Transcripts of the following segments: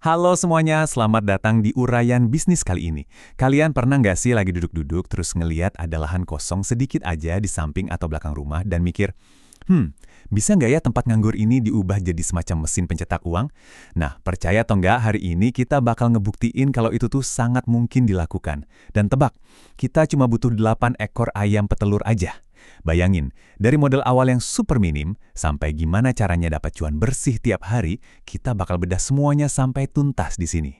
Halo semuanya, selamat datang di Urayan Bisnis kali ini. Kalian pernah nggak sih lagi duduk-duduk terus ngeliat ada lahan kosong sedikit aja di samping atau belakang rumah dan mikir, bisa nggak ya tempat nganggur ini diubah jadi semacam mesin pencetak uang? Nah, percaya atau nggak, hari ini kita bakal ngebuktiin kalau itu tuh sangat mungkin dilakukan. Dan tebak, kita cuma butuh 8 ekor ayam petelur aja. Bayangin, dari modal awal yang super minim, sampai gimana caranya dapat cuan bersih tiap hari, kita bakal bedah semuanya sampai tuntas di sini.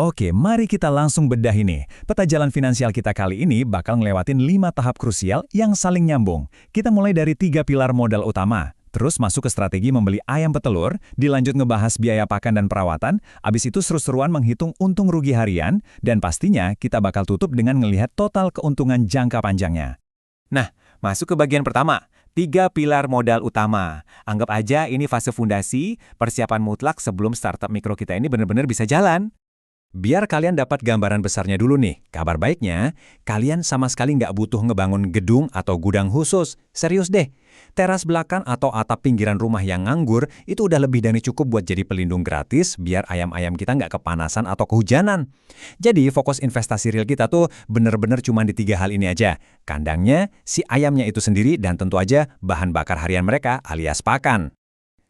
Oke, mari kita langsung bedah ini. Peta jalan finansial kita kali ini bakal ngelewatin 5 tahap krusial yang saling nyambung. Kita mulai dari 3 pilar modal utama. Terus masuk ke strategi membeli ayam petelur, dilanjut ngebahas biaya pakan dan perawatan, abis itu seru-seruan menghitung untung rugi harian, dan pastinya kita bakal tutup dengan ngelihat total keuntungan jangka panjangnya. Nah, masuk ke bagian pertama, 3 pilar modal utama. Anggap aja ini fase fondasi, persiapan mutlak sebelum startup mikro kita ini benar-benar bisa jalan. Biar kalian dapat gambaran besarnya dulu nih, kabar baiknya, kalian sama sekali nggak butuh ngebangun gedung atau gudang khusus. Serius deh, teras belakang atau atap pinggiran rumah yang nganggur itu udah lebih dari cukup buat jadi pelindung gratis biar ayam-ayam kita nggak kepanasan atau kehujanan. Jadi fokus investasi real kita tuh bener-bener cuma di 3 hal ini aja. Kandangnya, si ayamnya itu sendiri, dan tentu aja bahan bakar harian mereka alias pakan.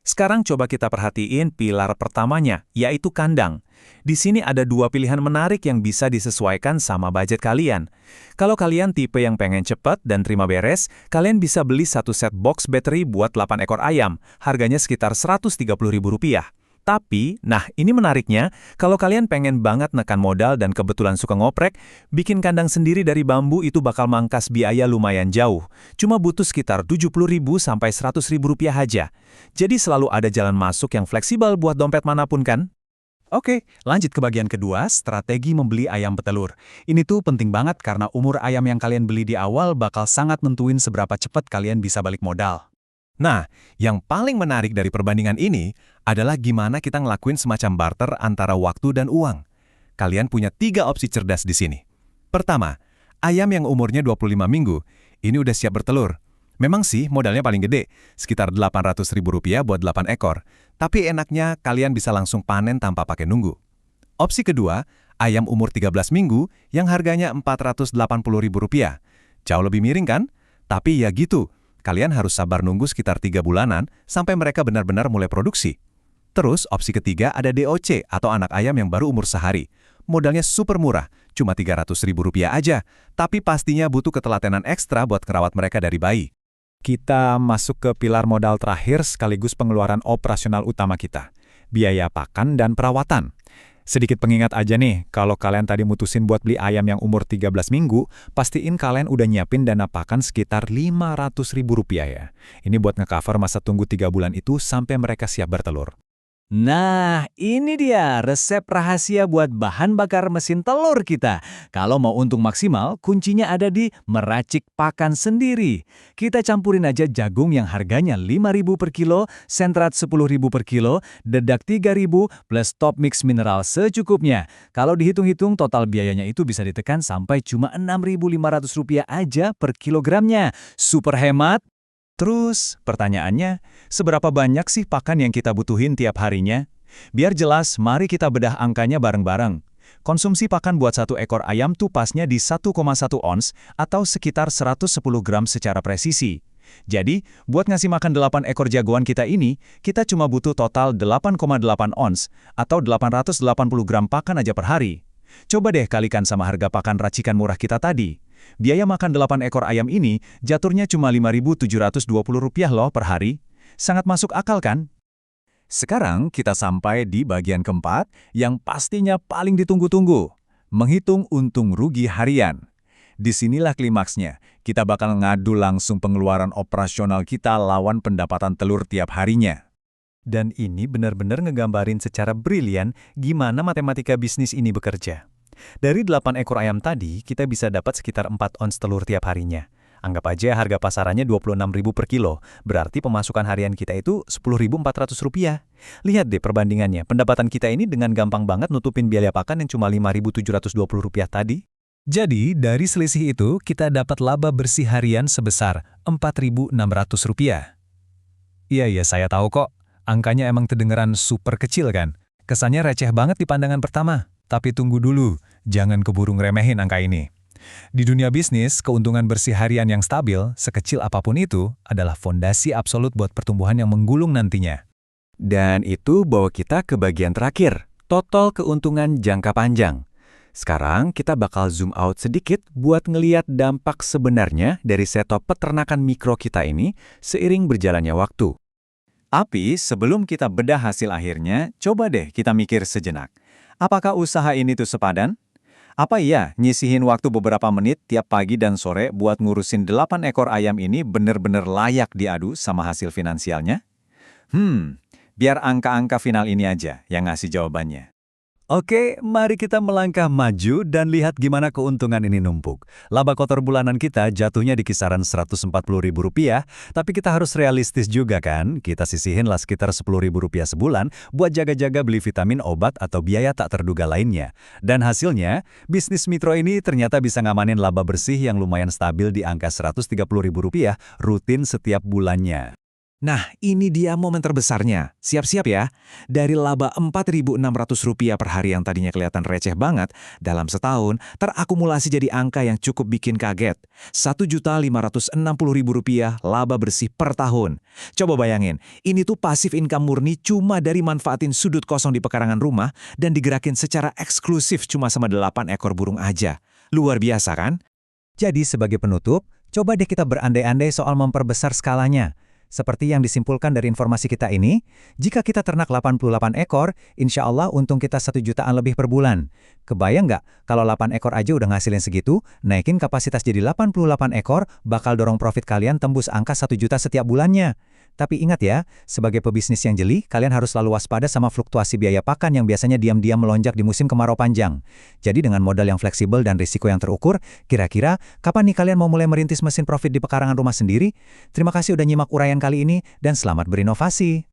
Sekarang coba kita perhatiin pilar pertamanya, yaitu kandang. Di sini ada 2 pilihan menarik yang bisa disesuaikan sama budget kalian. Kalau kalian tipe yang pengen cepat dan terima beres, kalian bisa beli satu set box battery buat 8 ekor ayam, harganya sekitar Rp130.000. Tapi, nah ini menariknya, kalau kalian pengen banget nekan modal dan kebetulan suka ngoprek, bikin kandang sendiri dari bambu itu bakal mangkas biaya lumayan jauh. Cuma butuh sekitar Rp70.000 sampai Rp100.000 aja. Jadi selalu ada jalan masuk yang fleksibel buat dompet manapun kan? Oke, lanjut ke bagian kedua, strategi membeli ayam petelur. Ini tuh penting banget karena umur ayam yang kalian beli di awal bakal sangat nentuin seberapa cepat kalian bisa balik modal. Nah, yang paling menarik dari perbandingan ini adalah gimana kita ngelakuin semacam barter antara waktu dan uang. Kalian punya 3 opsi cerdas di sini. Pertama, ayam yang umurnya 25 minggu, ini udah siap bertelur. Memang sih modalnya paling gede, sekitar Rp800.000 buat 8 ekor. Tapi enaknya kalian bisa langsung panen tanpa pakai nunggu. Opsi kedua, ayam umur 13 minggu yang harganya Rp480.000. Jauh lebih miring kan? Tapi ya gitu. Kalian harus sabar nunggu sekitar 3 bulanan sampai mereka benar-benar mulai produksi. Terus, opsi ketiga ada DOC atau anak ayam yang baru umur sehari. Modalnya super murah, cuma Rp300.000 aja, tapi pastinya butuh ketelatenan ekstra buat merawat mereka dari bayi. Kita masuk ke pilar modal terakhir sekaligus pengeluaran operasional utama kita, biaya pakan dan perawatan. Sedikit pengingat aja nih, kalau kalian tadi mutusin buat beli ayam yang umur 13 minggu, pastiin kalian udah nyiapin dana pakan sekitar Rp500.000 ya. Ini buat ngecover masa tunggu 3 bulan itu sampai mereka siap bertelur. Nah, ini dia resep rahasia buat bahan bakar mesin telur kita. Kalau mau untung maksimal, kuncinya ada di meracik pakan sendiri. Kita campurin aja jagung yang harganya Rp5.000 per kilo, sentrat Rp10.000 per kilo, dedak Rp3.000, plus top mix mineral secukupnya. Kalau dihitung-hitung, total biayanya itu bisa ditekan sampai cuma Rp6.500 aja per kilogramnya. Super hemat. Terus, pertanyaannya, seberapa banyak sih pakan yang kita butuhin tiap harinya? Biar jelas, mari kita bedah angkanya bareng-bareng. Konsumsi pakan buat 1 ekor ayam tuh pasnya di 1,1 ons atau sekitar 110 gram secara presisi. Jadi, buat ngasih makan 8 ekor jagoan kita ini, kita cuma butuh total 8,8 ons atau 880 gram pakan aja per hari. Coba deh kalikan sama harga pakan racikan murah kita tadi. Biaya makan 8 ekor ayam ini jatuhnya cuma Rp5.720 loh per hari. Sangat masuk akal kan? Sekarang kita sampai di bagian keempat yang pastinya paling ditunggu-tunggu. Menghitung untung rugi harian. Disinilah klimaksnya. Kita bakal ngadu langsung pengeluaran operasional kita lawan pendapatan telur tiap harinya. Dan ini benar-benar ngegambarin secara brilian gimana matematika bisnis ini bekerja. Dari 8 ekor ayam tadi, kita bisa dapat sekitar 4 ons telur tiap harinya. Anggap aja harga pasarannya Rp26.000 per kilo, berarti pemasukan harian kita itu Rp10.400. Lihat deh perbandingannya, pendapatan kita ini dengan gampang banget nutupin biaya pakan yang cuma Rp5.720 tadi. Jadi, dari selisih itu, kita dapat laba bersih harian sebesar Rp4.600. Iya, saya tahu kok. Angkanya emang kedengeran super kecil kan? Kesannya receh banget di pandangan pertama. Tapi tunggu dulu, jangan keburu ngeremehin angka ini. Di dunia bisnis, keuntungan bersih harian yang stabil, sekecil apapun itu, adalah fondasi absolut buat pertumbuhan yang menggulung nantinya. Dan itu bawa kita ke bagian terakhir, total keuntungan jangka panjang. Sekarang kita bakal zoom out sedikit buat ngeliat dampak sebenarnya dari setup peternakan mikro kita ini seiring berjalannya waktu. Tapi sebelum kita bedah hasil akhirnya, coba deh kita mikir sejenak. Apakah usaha ini tuh sepadan? Apa iya nyisihin waktu beberapa menit tiap pagi dan sore buat ngurusin 8 ekor ayam ini bener-bener layak diadu sama hasil finansialnya? Biar angka-angka final ini aja yang ngasih jawabannya. Oke, mari kita melangkah maju dan lihat gimana keuntungan ini numpuk. Laba kotor bulanan kita jatuhnya di kisaran Rp140.000, tapi kita harus realistis juga kan? Kita sisihinlah sekitar Rp10.000 sebulan buat jaga-jaga beli vitamin, obat, atau biaya tak terduga lainnya. Dan hasilnya, bisnis Mitro ini ternyata bisa ngamanin laba bersih yang lumayan stabil di angka Rp130.000 rutin setiap bulannya. Nah, ini dia momen terbesarnya. Siap-siap ya. Dari laba Rp4.600 per hari yang tadinya kelihatan receh banget, dalam setahun terakumulasi jadi angka yang cukup bikin kaget. Rp1.560.000 laba bersih per tahun. Coba bayangin, ini tuh pasif income murni cuma dari manfaatin sudut kosong di pekarangan rumah dan digerakin secara eksklusif cuma sama 8 ekor burung aja. Luar biasa kan? Jadi sebagai penutup, coba deh kita berandai-andai soal memperbesar skalanya. Seperti yang disimpulkan dari informasi kita ini, jika kita ternak 88 ekor, insya Allah untung kita 1 jutaan lebih per bulan. Kebayang nggak, kalau 8 ekor aja udah ngasilin segitu, naikin kapasitas jadi 88 ekor, bakal dorong profit kalian tembus angka 1 juta setiap bulannya. Tapi ingat ya, sebagai pebisnis yang jeli, kalian harus selalu waspada sama fluktuasi biaya pakan yang biasanya diam-diam melonjak di musim kemarau panjang. Jadi dengan modal yang fleksibel dan risiko yang terukur, kira-kira kapan nih kalian mau mulai merintis mesin profit di pekarangan rumah sendiri? Terima kasih udah nyimak uraian kali ini, dan selamat berinovasi.